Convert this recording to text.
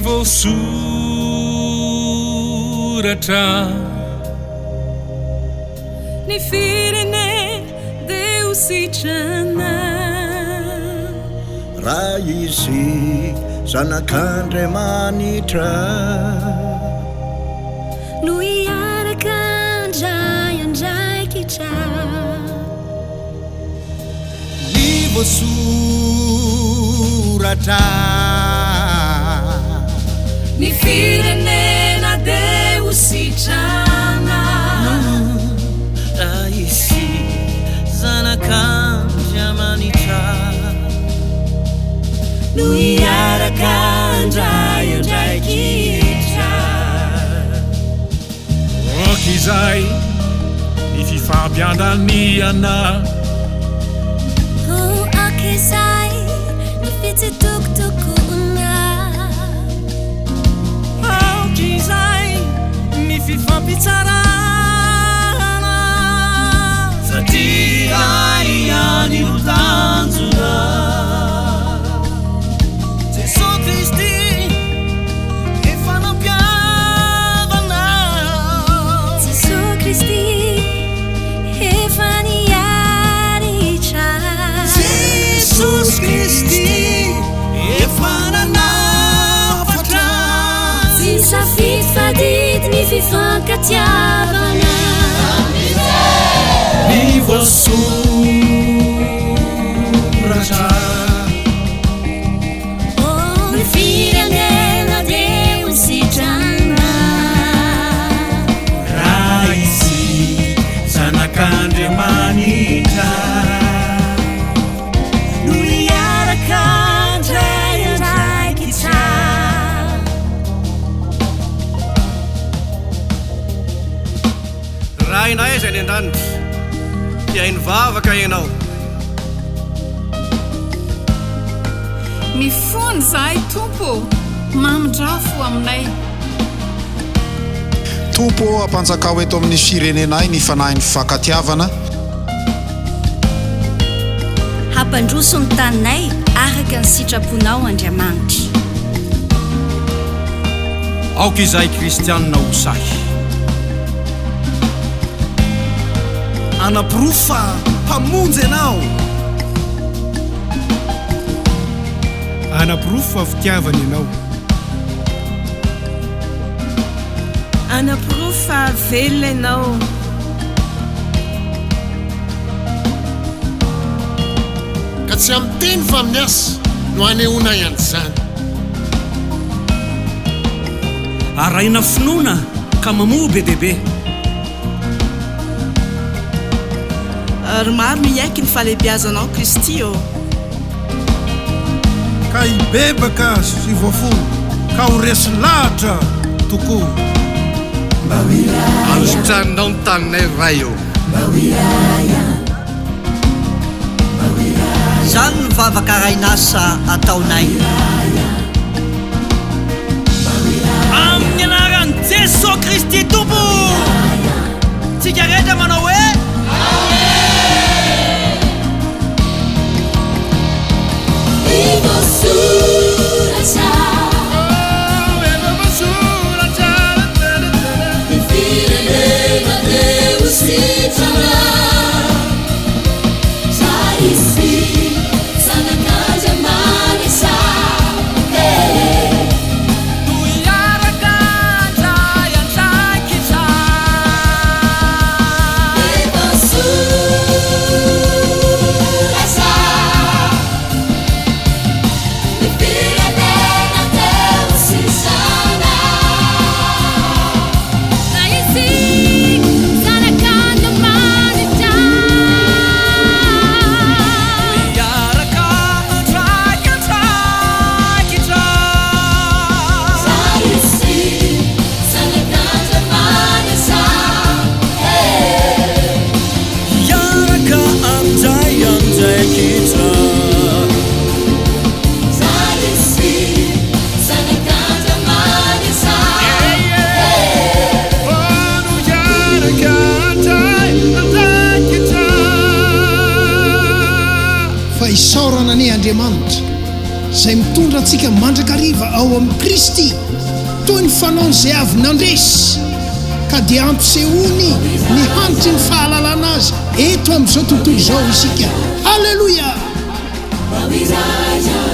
voasoratra ny firene dia ho sitrana raha izy zanak'Andriamanitra no hiaraka andray andraikitra ny voasoratra ny firenena dia ho sitrana raha izy zanak'Andriamanitra no hiaraka andray andraikitra okizay ny fifampiandaniana akizay ny fitsitokotokona okizay ny fifampitsarana satria ihany no tanjona Jesosy Kristy efa nampiavana Jesosy Kristy efa niaritra Jesosy Kristy efa nanafatra tsy safidy fadidy ny fifankatiavana ny voasoratra ny firenena dia ho sitrana raha izy zanak'Andriamanitra no hiaraka andray andraikitra raha inay zay ny an-danitra dia hinivavaka ianao mifony zahay tompo mamindrafo aminay tompo ampanjakao eto amin'ny firenenay ny fanahin'ny fifankatiavana hampandroso ny taninay araka ny sitraponao Andriamanitra aoka izay kristianina ho sahy anapirofo fa mpamonjy ianao anapirofo fa fitiavana ianao anapirofo fa velona ianao ka tsy amin'ny teny fa miasa no anehoana ihany izany araina finoana ka mamoa be dehibe ary maro no iaiky ny fahalehibiazanao Kristy ô ka hibebaka sy voafolo ka ho resy lahatra tokoa anositraninao ny taninay ray eo zany ny vavakarainasa ataonay amin'ny anaran'i Jesosy Kristy tompo tsika rehetra manao hoe isaorana ny Andriamanitra izay mitondra antsika mandrakariva ao amin'ny Kristy toy ny fanaony izay avy nandresy ka dia ampisehoany ny hanitry ny fahalalana azy eto amin'izao tontolo izao isika. Halleluja. Bawizaja